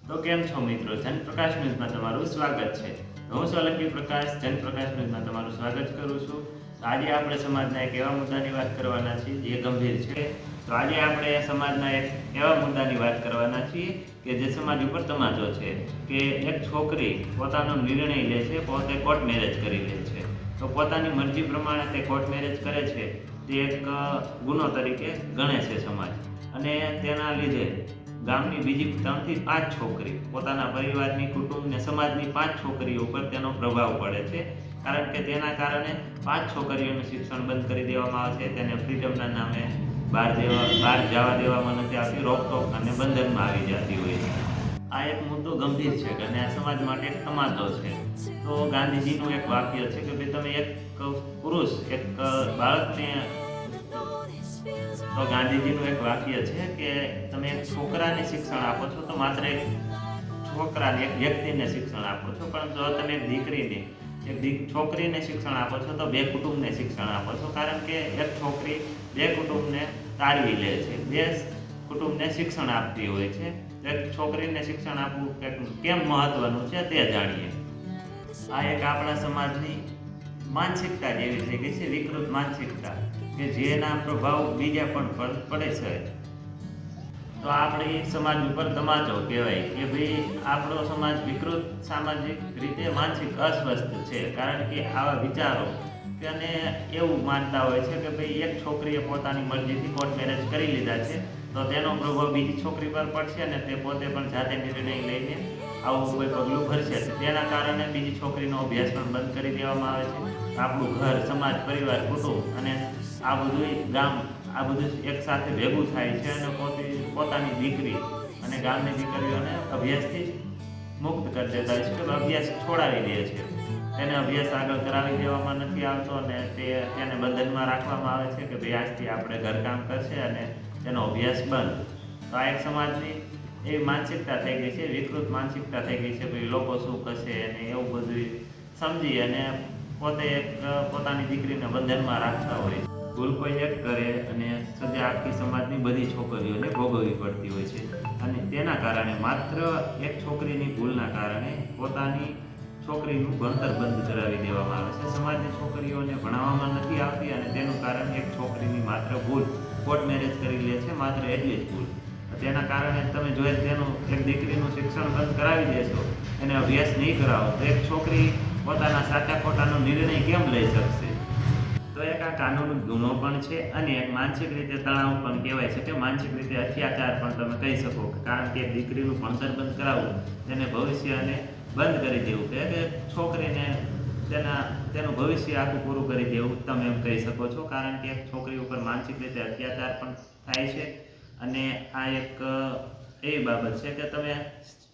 તો કેમ છો મિત્રો, જનપ્રકાશ ન્યૂઝમાં તમારું સ્વાગત છે। હું સોલંકી પ્રકાશ જનપ્રકાશ ન્યૂઝમાં તમારું સ્વાગત કરું છું। તો આજે આપણે સમાજના એક એવા મુદ્દાની વાત કરવાના છીએ જે ગંભીર છે। તો આજે આપણે સમાજના એક એવા મુદ્દાની વાત કરવાના છીએ કે જે સમાજ ઉપર તમાચો છે કે એક છોકરી પોતાનો નિર્ણય લે છે, પોતે કોર્ટ મેરેજ કરી લે છે। તો પોતાની મરજી પ્રમાણે તે કોર્ટ મેરેજ કરે છે તે એક ગુનો તરીકે ગણે છે સમાજ, અને તેના લીધે ગામની બીજી 3 થી 5 છોકરી પોતાના પરિવારની, કુટુંબને, સમાજની 5 છોકરીઓ ઉપર તેનો પ્રભાવ પડે છે। કારણ કે તેના કારણે 5 છોકરીઓનું શિક્ષણ બંધ કરી દેવામાં આવે છે, તેને ફ્રીડમના નામે બહાર જવા દેવામાં નથી આવતી, રોકટોક અને બંધનમાં આવી જતી હોય છે। આ એક મુદ્દો ગંભીર છે અને આ સમાજ માટે એક તમાચો છે। તો ગાંધીજીનું એક વાક્ય છે કે ભાઈ તમે એક પુરુષ એક બાળકને તો ગાંધીજીનું એક વાક્ય છે કે તમે એક છોકરાને શિક્ષણ આપો છો તો માત્ર એક છોકરાને, એક વ્યક્તિને શિક્ષણ આપો છો, પરંતુ જો તમે એક દીકરીને, છોકરીને શિક્ષણ આપો છો તો 2 કુટુંબને શિક્ષણ આપો છો। કારણ કે એક છોકરી 2 કુટુંબને તારવી લે છે, 2 કુટુંબને શિક્ષણ આપતી હોય છે। એક છોકરીને શિક્ષણ આપવું કેમ મહત્વનું છે તે જાણીએ। આ એક આપણા સમાજની માનસિકતા જેવી થઈ ગઈ છે, વિકૃત માનસિકતા, કે જેના પ્રભાવ બીજા પણ પડે છે। તો આપણી સમાજ ઉપર તમાચો કહેવાય કે ભાઈ આપણો સમાજ વિકૃત, સામાજિક રીતે માનસિક અસ્વસ્થ છે। કારણ કે આવા વિચારો કે અને એવું માનતા હોય છે કે ભાઈ એક છોકરીએ પોતાની મરજીથી કોર્ટ મેરેજ કરી લીધા છે તો તેનો પ્રભાવ બીજી છોકરી પર પડશે અને તે પોતે પણ જાતે નિર્ણય લઈને આવું કોઈ પગલું ભરશે, તેના કારણે બીજી છોકરીનો અભ્યાસ પણ બંધ કરી દેવામાં આવે છે। આપણું ઘર, સમાજ, પરિવાર, કુટુંબ અને આ બધું ગામ, આ બધું એક સાથે ભેગું થાય છે અને પોતાની દીકરી અને ગામની દીકરીઓને અભ્યાસથી મુક્ત કરી દેતા હોય છે, કે અભ્યાસ છોડાવી દે છે, તેને અભ્યાસ આગળ કરાવી દેવામાં નથી આવતો અને તેને બંધનમાં રાખવામાં આવે છે કે ભાઈ આજથી આપણે ઘરકામ કરશે અને તેનો અભ્યાસ બંધ। તો આ એક સમાજની એવી માનસિકતા થઈ ગઈ છે, વિકૃત માનસિકતા થઈ ગઈ છે, ભાઈ લોકો શું કરશે અને એવું બધું સમજી અને પોતે પોતાની દીકરીને બંધનમાં રાખતા હોય છે। ભૂલ કોઈ એક કરે અને સજા આખી સમાજની બધી છોકરીઓને ભોગવવી પડતી હોય છે, અને તેના કારણે માત્ર એક છોકરીની ભૂલના કારણે પોતાની છોકરીનું ભણતર બંધ કરાવી દેવામાં આવે છે। સમાજની છોકરીઓને ભણાવવામાં નથી આવતી અને તેનું કારણ એક છોકરીની માત્ર ભૂલ, કોર્ટ મેરેજ કરી લે છે, માત્ર એટલી જ ભૂલ। તેના કારણે તમે જોઈએ તેનું એક દીકરીનું શિક્ષણ બંધ કરાવી દેશો, એને અભ્યાસ નહીં કરાવો તો એક છોકરી પોતાના સાચા ખોટાનો નિર્ણય કેમ લઈ શકશે? તો એક આ કાનૂની ગુનો પણ છે અને એક માનસિક રીતે તણાવ પણ કહેવાય છે, કે માનસિક રીતે અત્યાચાર પણ તમે કહી શકો। કારણ કે દીકરીનું ભણતર બંધ કરાવવું, તેને ભવિષ્યને બંધ કરી દેવું, કે છોકરીને તેનું ભવિષ્ય આખું પૂરું કરી દેવું, તમે એમ કહી શકો છો। કારણ કે એક છોકરી ઉપર માનસિક રીતે અત્યાચાર પણ થાય છે અને આ એક એવી બાબત છે કે તમે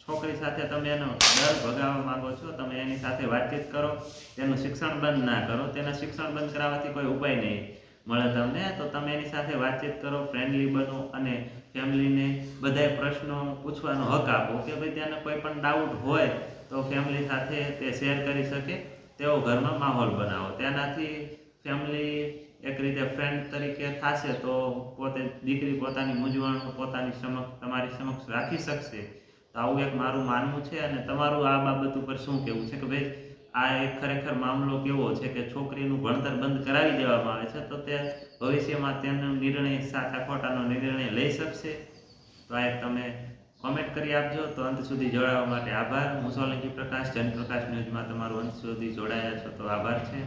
છોકરી સાથે તમે એનો ડર ભગાવવા માંગો છો, તમે એની સાથે વાતચીત કરો, તેનું શિક્ષણ બંધ ના કરો, તેના શિક્ષણ બંધ કરાવવાથી કોઈ ઉપાય નહીં મળે તમને, તો તમે એની સાથે વાતચીત કરો, ફ્રેન્ડલી બનો અને ફેમિલીને બધાય પ્રશ્નો પૂછવાનો હક આપો, કે ભાઈ તેને કોઈ પણ ડાઉટ હોય તો ફેમિલી સાથે તે શેર કરી શકે તેવો ઘરમાં માહોલ બનાવો। તેનાથી ફેમિલી એક રીતે ફ્રેન્ડ તરીકે થશે તો દીકરી પોતાની મૂંઝવણ તમારી સમક્ષ રાખી શકશે। તો આવું એક મારું માનવું છે, અને તમારું આ બાબત ઉપર શું કહેવું છે કે ભાઈ આ એક ખરેખર મામલો કેવો છે કે છોકરીનું ભણતર બંધ કરાવી દેવામાં આવે છે તો તે ભવિષ્યમાં તેનો નિર્ણય, સાચા ખોટાનો નિર્ણય લઈ શકશે? તો આ એક તમે કોમેન્ટ કરી આપજો। તો અંત સુધી જોડાવા માટે આભાર। હું સોલંકી પ્રકાશ, જનપ્રકાશ ન્યૂઝમાં તમારું અંત સુધી જોડાયા છો તો આભાર છે।